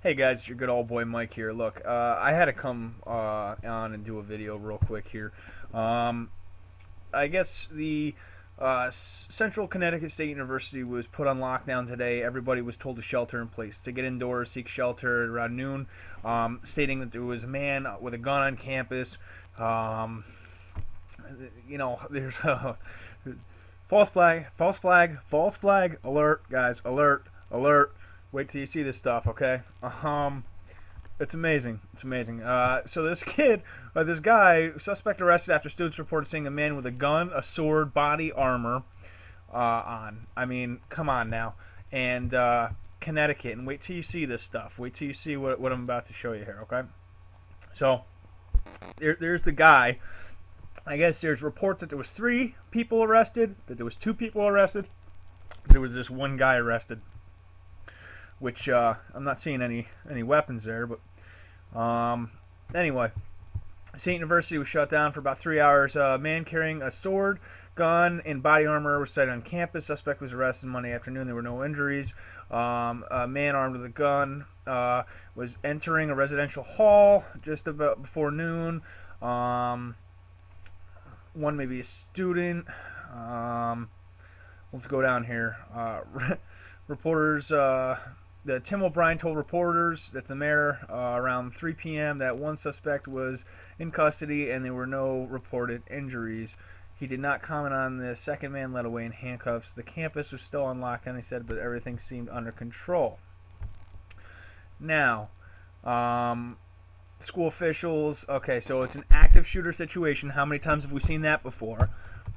Hey guys, it's your good old boy Mike here. Look, I had to come on and do a video real quick here. Um, I guess the Central Connecticut State University was put on lockdown today. Everybody was told to shelter in place, to get indoors, seek shelter around noon, stating that there was a man with a gun on campus. Um, there's a false flag, false flag, false flag, alert, guys, alert, alert. Wait till you see this stuff, okay? It's amazing. It's amazing. So this guy, suspect arrested after students reported seeing a man with a gun, a sword, body armor on. I mean, come on now. And Connecticut. And wait till you see this stuff. Wait till you see what I'm about to show you here, okay? So there's the guy. I guess there's reports that there was 3 people arrested, that there was 2 people arrested, there was this one guy arrested, which I'm not seeing any weapons there, but anyway, State University was shut down for about 3 hours. A man carrying a sword, gun, and body armor was sighted on campus. Suspect was arrested Monday afternoon. There were no injuries. A man armed with a gun was entering a residential hall just about before noon. One may be a student. Let's go down here. Reporters, Tim O'Brien told reporters that the mayor around 3 p.m. that one suspect was in custody and there were no reported injuries. He did not comment on the second man led away in handcuffs. The campus was still on lockdown, he said, but everything seemed under control. Now, school officials. Okay, so it's an active shooter situation. How many times have we seen that before?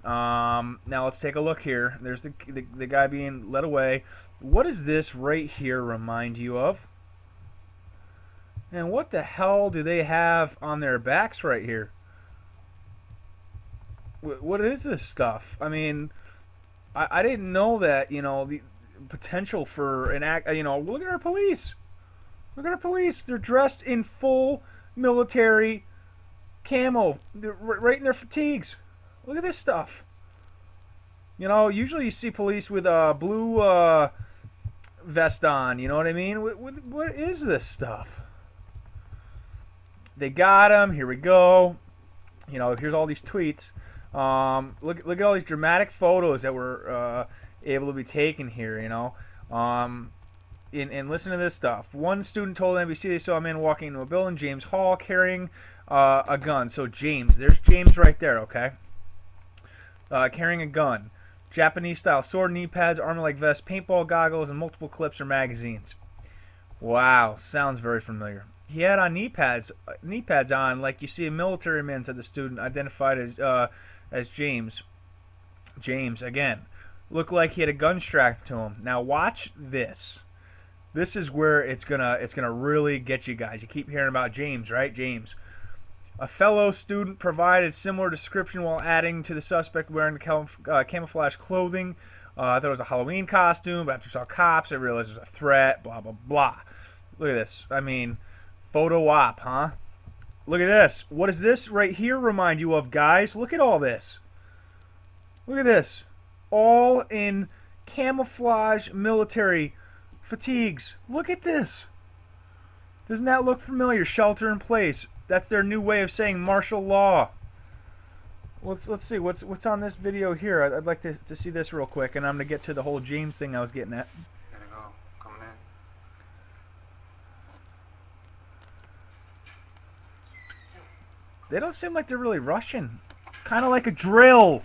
Now let's take a look here. There's the guy being led away. What does this right here remind you of? And what the hell do they have on their backs right here? What is this stuff? I mean, I didn't know that, the potential for an act, look at our police. Look at our police. They're dressed in full military camo. They're right in their fatigues. Look at this stuff. Usually you see police with a blue vest on. You know what I mean? What is this stuff? They got him. Here we go. Here's all these tweets. Look at all these dramatic photos that were able to be taken here. And listen to this stuff. One student told NBC they saw a man walking into a building, James Hall, carrying a gun. So James, there's James right there, okay? Carrying a gun. Japanese-style sword, knee pads, armor-like vest, paintball goggles, and multiple clips or magazines. Wow, sounds very familiar. He had on knee pads on, like you see a military man, said the student, identified as James. James, again, looked like he had a gun strapped to him. Now watch this. This is where it's gonna really get you guys. You keep hearing about James, right? James. A fellow student provided similar description while adding to the suspect wearing camouflage clothing. I thought it was a Halloween costume, but after I saw cops, I realized it was a threat, blah, blah, blah. Look at this. I mean, photo op, huh? Look at this. What does this right here remind you of, guys? Look at all this. Look at this. All in camouflage military fatigues. Look at this. Doesn't that look familiar? Shelter in place. That's their new way of saying martial law. Let's see what's on this video here. I'd like to see this real quick, and I'm gonna get to the whole James thing I was getting at. There we go. Coming in. They don't seem like they're really rushing. Kind of like a drill.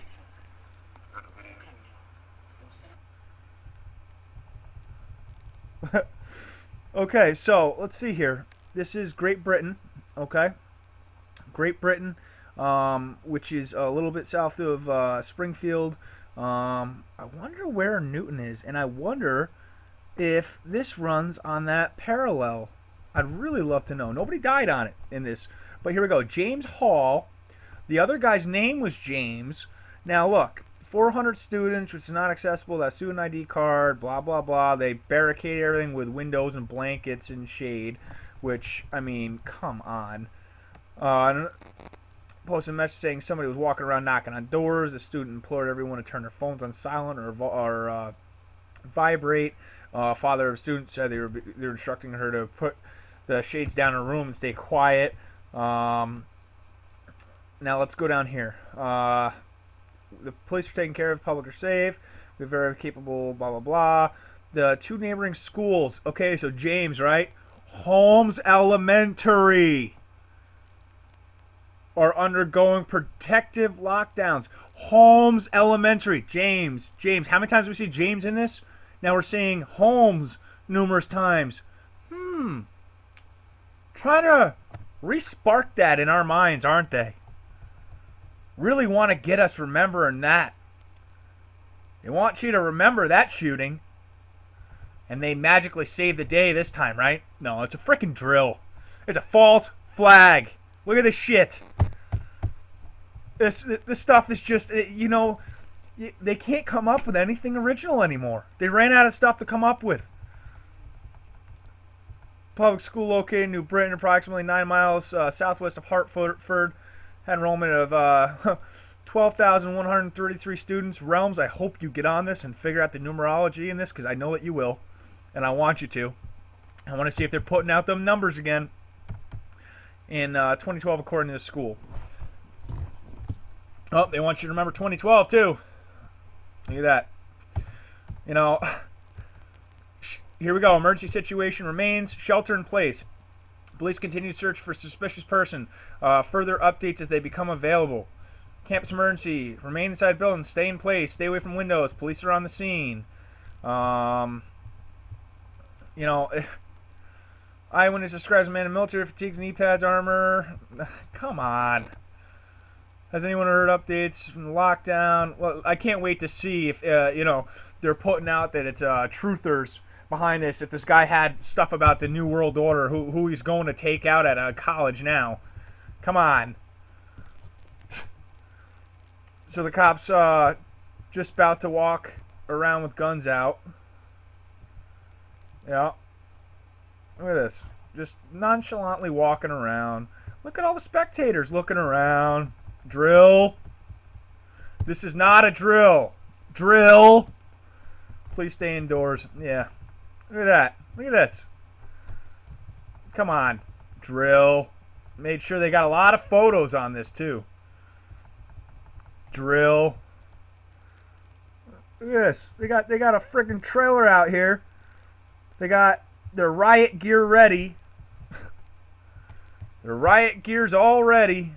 Okay, so let's see here. This is Great Britain. Okay, Great Britain, which is a little bit south of Springfield. I wonder where Newton is, and I wonder if this runs on that parallel. I'd really love to know. Nobody died on it in this, but here we go. James Hall. The other guy's name was James. Now look, 400 students, which is not accessible. That student ID card, blah blah blah. They barricade everything with windows and blankets and shade. Which, I mean, come on. Posted a message saying somebody was walking around knocking on doors. The student implored everyone to turn their phones on silent or vibrate. Father of a student said they were instructing her to put the shades down in her room and stay quiet. Now let's go down here. The police are taking care of, public are safe. We're very capable, blah, blah, blah. The two neighboring schools. Okay, so James, right? Holmes Elementary are undergoing protective lockdowns. Holmes Elementary. James. How many times do we see James in this? Now we're seeing Holmes numerous times. Trying to re-spark that in our minds, aren't they? Really want to get us remembering that. They want you to remember that shooting. And they magically save the day this time, right? No, it's a freaking drill. It's a false flag. Look at this shit. This stuff is just, you know, they can't come up with anything original anymore. They ran out of stuff to come up with. Public school located in New Britain, approximately 9 miles southwest of Hartford. Had enrollment of 12,133 students. Realms, I hope you get on this and figure out the numerology in this, because I know that you will. And I want you to. I want to see if they're putting out them numbers again in 2012 according to the school. Oh, they want you to remember 2012 too. Look at that. You know, here we go. Emergency situation remains. Shelter in place. Police continue to search for suspicious person. Further updates as they become available. Campus emergency. Remain inside building. Stay in place. Stay away from windows. Police are on the scene. You know, eyewitness describes a man in military fatigues, knee pads, armor. Come on. Has anyone heard updates from the lockdown? Well, I can't wait to see if, you know, they're putting out that it's truthers behind this. If this guy had stuff about the New World Order, who he's going to take out at a college now. Come on. So the cops just about to walk around with guns out. Yeah. Look at this. Just nonchalantly walking around. Look at all the spectators looking around. Drill. This is not a drill. Drill. Please stay indoors. Yeah. Look at that. Look at this. Come on. Drill. Made sure they got a lot of photos on this too. Drill. Look at this. They got a freaking trailer out here. They got their riot gear ready. Their riot gear's all ready.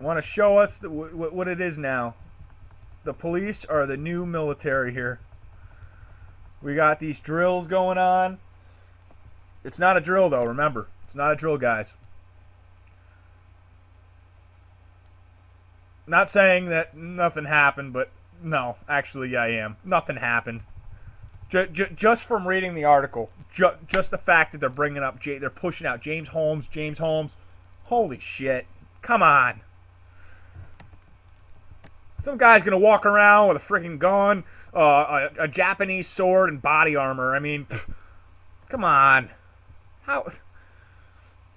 Want to show us what it is now. The police are the new military here. We got these drills going on. It's not a drill though, remember. It's not a drill, guys. Not saying that nothing happened, but no, actually I am. Nothing happened. Just from reading the article, just the fact that they're bringing up, they're pushing out James Holmes. Holy shit. Come on. Some guy's going to walk around with a freaking gun, a Japanese sword, and body armor. I mean, come on. How?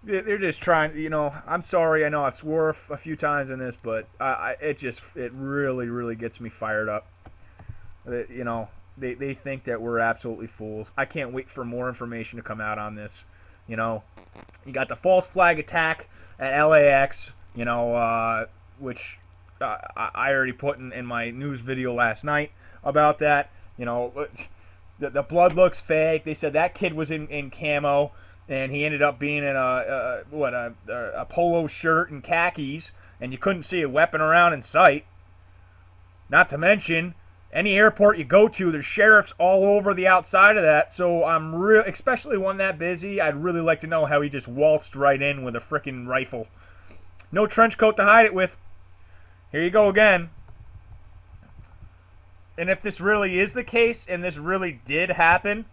They're just trying, you know, I'm sorry, I know I swore a few times in this, but it really gets me fired up. You know, they think that we're absolutely fools. I can't wait for more information to come out on this. You know, you got the false flag attack at LAX, you know, which I already put in my news video last night about that. You know, the blood looks fake. They said that kid was in camo. And he ended up being in a polo shirt and khakis, and you couldn't see a weapon around in sight. Not to mention, any airport you go to, there's sheriffs all over the outside of that. So I'm especially one that busy, I'd really like to know how he just waltzed right in with a frickin' rifle. No trench coat to hide it with. Here you go again. And if this really is the case, and this really did happen,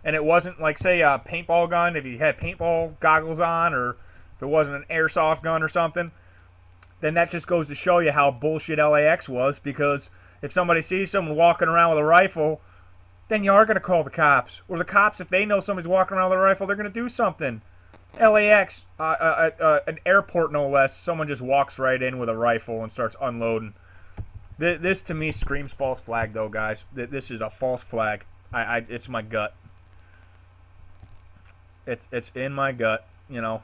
and it wasn't like, say, a paintball gun, if you had paintball goggles on, or if it wasn't an airsoft gun or something, then that just goes to show you how bullshit LAX was, because if somebody sees someone walking around with a rifle, then you are going to call the cops. Or the cops, if they know somebody's walking around with a rifle, they're going to do something. LAX, an airport no less, someone just walks right in with a rifle and starts unloading. This to me screams false flag, though, guys. This is a false flag. It's my gut. It's in my gut. You know.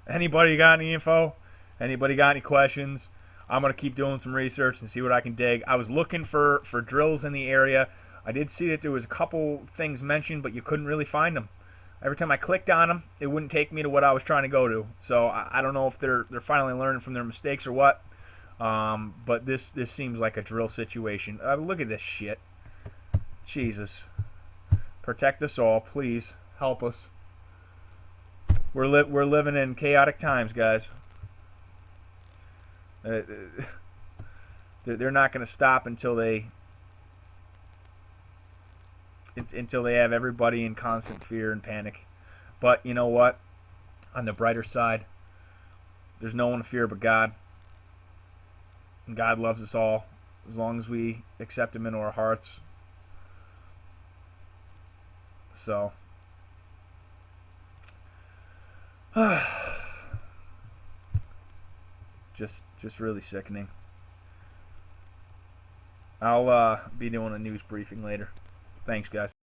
Anybody got any info? Anybody got any questions? I'm gonna keep doing some research and see what I can dig. I was looking for drills in the area. I did see that there was a couple things mentioned, but you couldn't really find them. Every time I clicked on them, it wouldn't take me to what I was trying to go to. So I don't know if they're finally learning from their mistakes or what. But this seems like a drill situation. Look at this shit. Jesus. Protect us all, please. Help us. We're living in chaotic times, guys. They're not going to stop until they have everybody in constant fear and panic. But you know what? On the brighter side, there's no one to fear but God. And God loves us all as long as we accept Him into our hearts. So, just really sickening. I'll be doing a news briefing later. Thanks, guys.